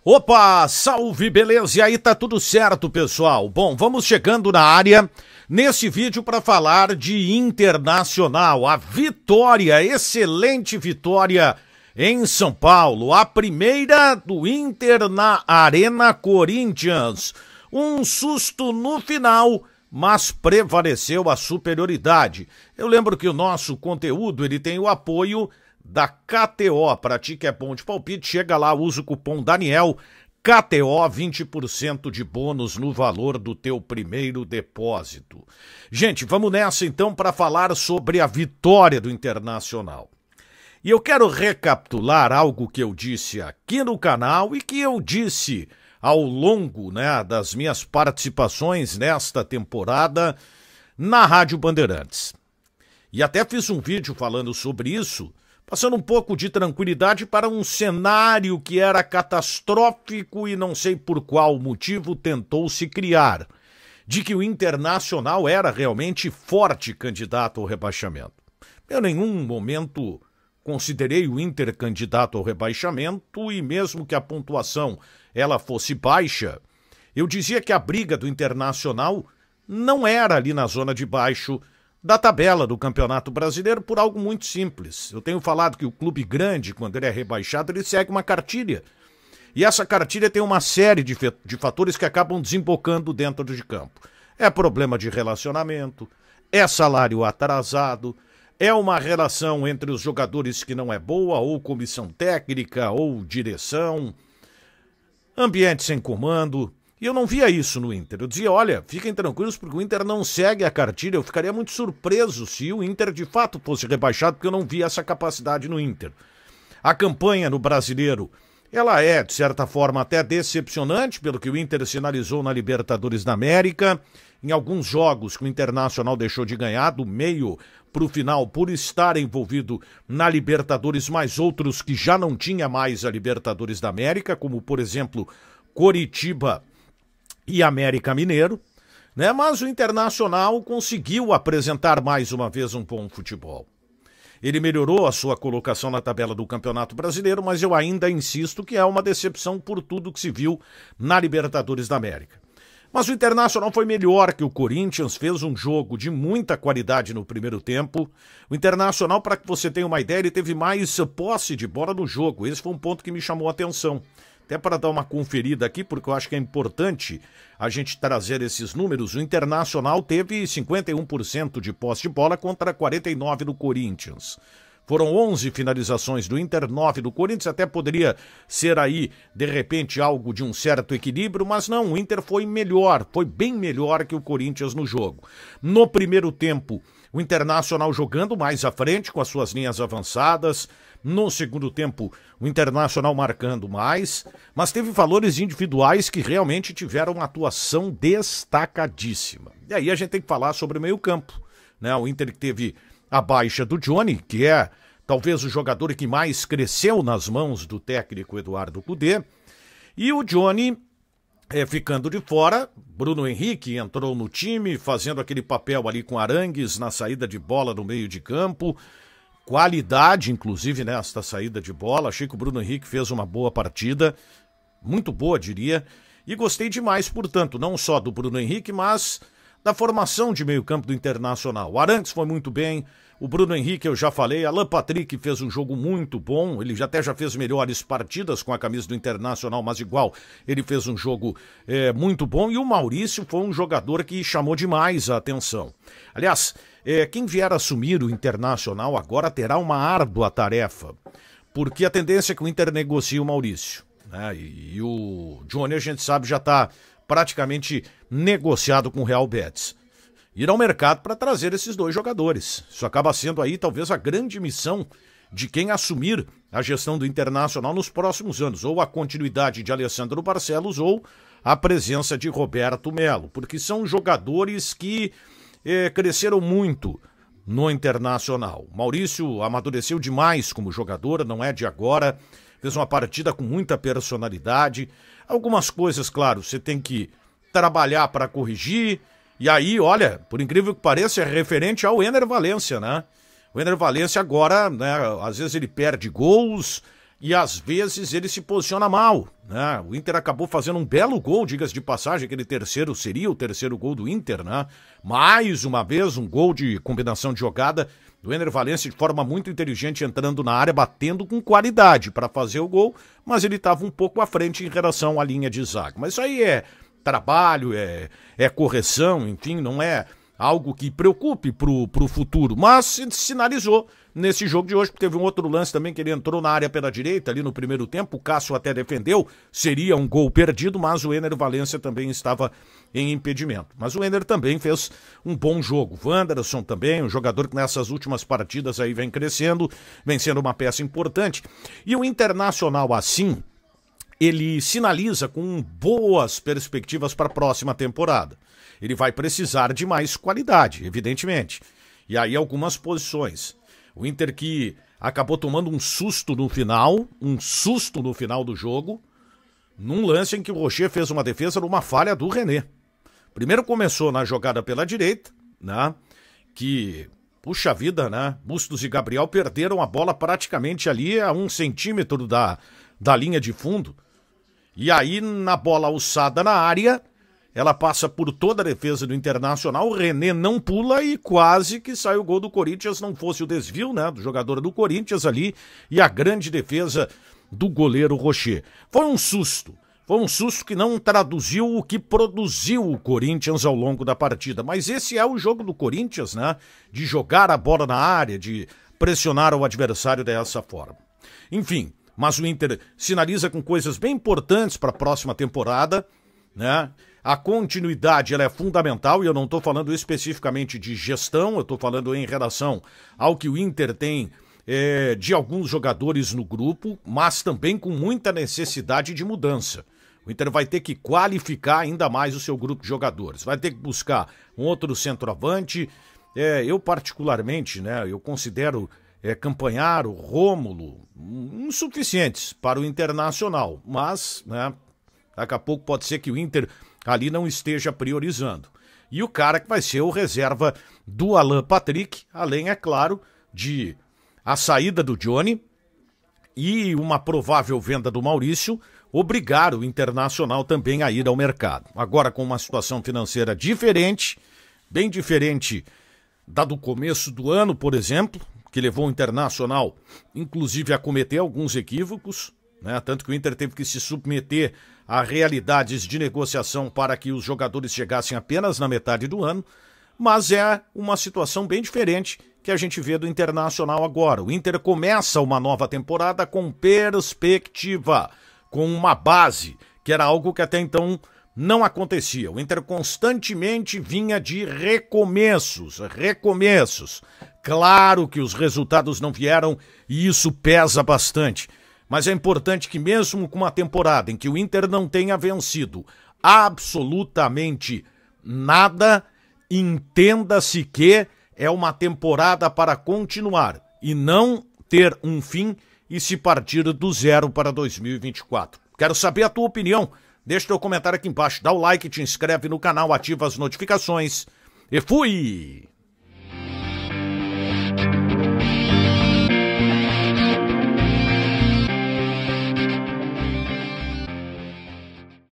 Opa, salve, beleza? E aí, tá tudo certo, pessoal? Bom, vamos chegando na área nesse vídeo para falar de Internacional. A vitória, excelente vitória em São Paulo. A primeira do Inter na Arena Corinthians. Um susto no final, mas prevaleceu a superioridade. Eu lembro que o nosso conteúdo ele tem o apoio da KTO, pra ti que é bom de palpite, chega lá, usa o cupom Daniel, KTO, 20% de bônus no valor do teu primeiro depósito. Gente, vamos nessa então para falar sobre a vitória do Internacional. E eu quero recapitular algo que eu disse aqui no canal e que eu disse ao longo, das minhas participações nesta temporada na Rádio Bandeirantes. E até fiz um vídeo falando sobre isso, passando um pouco de tranquilidade para um cenário que era catastrófico e não sei por qual motivo tentou se criar, de que o Internacional era realmente forte candidato ao rebaixamento. Eu em nenhum momento considerei o Inter candidato ao rebaixamento e mesmo que a pontuação ela fosse baixa, eu dizia que a briga do Internacional não era ali na zona de baixo da tabela do Campeonato Brasileiro por algo muito simples. Eu tenho falado que o clube grande, quando ele é rebaixado, ele segue uma cartilha. E essa cartilha tem uma série de fatores que acabam desembocando dentro de campo. É problema de relacionamento, é salário atrasado, é uma relação entre os jogadores que não é boa, ou comissão técnica, ou direção, ambiente sem comando. E eu não via isso no Inter. Eu dizia, olha, fiquem tranquilos porque o Inter não segue a cartilha. Eu ficaria muito surpreso se o Inter de fato fosse rebaixado, porque eu não via essa capacidade no Inter. A campanha no Brasileiro, ela é, de certa forma, até decepcionante, pelo que o Inter sinalizou na Libertadores da América. Em alguns jogos que o Internacional deixou de ganhar, do meio para o final, por estar envolvido na Libertadores, mais outros que já não tinha mais a Libertadores da América, como, por exemplo, Coritiba e América Mineiro, mas o Internacional conseguiu apresentar mais uma vez um bom futebol. Ele melhorou a sua colocação na tabela do Campeonato Brasileiro, mas eu ainda insisto que é uma decepção por tudo que se viu na Libertadores da América. Mas o Internacional foi melhor que o Corinthians, fez um jogo de muita qualidade no primeiro tempo. O Internacional, para que você tenha uma ideia, ele teve mais posse de bola no jogo. Esse foi um ponto que me chamou a atenção. Até para dar uma conferida aqui, porque eu acho que é importante a gente trazer esses números. O Internacional teve 51% de posse de bola contra 49% do Corinthians. Foram 11 finalizações do Inter, 9 do Corinthians. Até poderia ser aí, de repente, algo de um certo equilíbrio, mas não, o Inter foi melhor, foi bem melhor que o Corinthians no jogo. No primeiro tempo, o Internacional jogando mais à frente, com as suas linhas avançadas. No segundo tempo, o Internacional marcando mais, mas teve valores individuais que realmente tiveram uma atuação destacadíssima. E aí a gente tem que falar sobre o meio-campo, O Inter que teve a baixa do Johnny, que é talvez o jogador que mais cresceu nas mãos do técnico Eduardo Cudê, e o Johnny ficando de fora. Bruno Henrique entrou no time, fazendo aquele papel ali com Arangues na saída de bola no meio de campo. Qualidade, inclusive, nesta saída de bola. Achei que o Bruno Henrique fez uma boa partida, muito boa, diria, e gostei demais, portanto, não só do Bruno Henrique, mas da formação de meio-campo do Internacional. O Arangues foi muito bem, o Bruno Henrique eu já falei, Alan Patrick fez um jogo muito bom, ele já fez melhores partidas com a camisa do Internacional, mas igual, ele fez um jogo muito bom, e o Maurício foi um jogador que chamou demais a atenção. Aliás, quem vier assumir o Internacional agora terá uma árdua tarefa, porque a tendência é que o Inter negocie o Maurício, e o Johnny, a gente sabe, já está praticamente negociado com o Real Betis. Ir ao mercado para trazer esses dois jogadores. Isso acaba sendo aí talvez a grande missão de quem assumir a gestão do Internacional nos próximos anos, ou a continuidade de Alessandro Barcelos ou a presença de Roberto Melo, porque são jogadores que cresceram muito no Internacional. Maurício amadureceu demais como jogador, não é de agora, fez uma partida com muita personalidade. Algumas coisas, claro, você tem que trabalhar para corrigir, e aí, olha, por incrível que pareça, é referente ao Ener Valencia, O Ener Valencia agora, às vezes ele perde gols, e às vezes ele se posiciona mal, né? O Inter acabou fazendo um belo gol, diga-se de passagem, aquele terceiro seria o terceiro gol do Inter, né? Mais uma vez um gol de combinação de jogada do Ener Valencia de forma muito inteligente, entrando na área, batendo com qualidade para fazer o gol, mas ele estava um pouco à frente em relação à linha de zaga. Mas isso aí é trabalho, é correção, enfim, não é algo que preocupe pro futuro, mas sinalizou nesse jogo de hoje, porque teve um outro lance também que ele entrou na área pela direita ali no primeiro tempo, o Cássio até defendeu, seria um gol perdido, mas o Ener Valencia também estava em impedimento. Mas o Ener também fez um bom jogo, o Wanderson também, um jogador que nessas últimas partidas aí vem crescendo, vem sendo uma peça importante, e o Internacional assim, ele sinaliza com boas perspectivas para a próxima temporada. Ele vai precisar de mais qualidade, evidentemente. E aí algumas posições. O Inter que acabou tomando um susto no final do jogo, num lance em que o Rocher fez uma defesa numa falha do René. Primeiro começou na jogada pela direita, né? Que, puxa vida, né? Bustos e Gabriel perderam a bola praticamente ali a 1 centímetro da linha de fundo. E aí, na bola alçada na área, ela passa por toda a defesa do Internacional, o René não pula e quase que sai o gol do Corinthians, não fosse o desvio, né, do jogador do Corinthians ali e a grande defesa do goleiro Rocher. Foi um susto que não traduziu o que produziu o Corinthians ao longo da partida, mas esse é o jogo do Corinthians, né, de jogar a bola na área, de pressionar o adversário dessa forma. Enfim, mas o Inter sinaliza com coisas bem importantes para a próxima temporada, né? A continuidade ela é fundamental e eu não estou falando especificamente de gestão, eu estou falando em relação ao que o Inter tem de alguns jogadores no grupo, mas também com muita necessidade de mudança. O Inter vai ter que qualificar ainda mais o seu grupo de jogadores, vai ter que buscar um outro centroavante. Eu particularmente, né, eu considero Campanharo, Rômulo, insuficientes para o Internacional, mas, né, daqui a pouco pode ser que o Inter ali não esteja priorizando. E o cara que vai ser o reserva do Alan Patrick, além, é claro, de a saída do Johnny e uma provável venda do Maurício, obrigar o Internacional também a ir ao mercado. Agora com uma situação financeira diferente, bem diferente da do começo do ano, por exemplo, que levou o Internacional, inclusive, a cometer alguns equívocos, né? Tanto que o Inter teve que se submeter a realidades de negociação para que os jogadores chegassem apenas na metade do ano, mas é uma situação bem diferente que a gente vê do Internacional agora. O Inter começa uma nova temporada com perspectiva, com uma base, que era algo que até então não acontecia. O Inter constantemente vinha de recomeços. Claro que os resultados não vieram e isso pesa bastante. Mas é importante que mesmo com uma temporada em que o Inter não tenha vencido absolutamente nada, entenda-se que é uma temporada para continuar e não ter um fim e se partir do zero para 2024. Quero saber a tua opinião. Deixa teu comentário aqui embaixo, dá o like, te inscreve no canal, ativa as notificações e fui!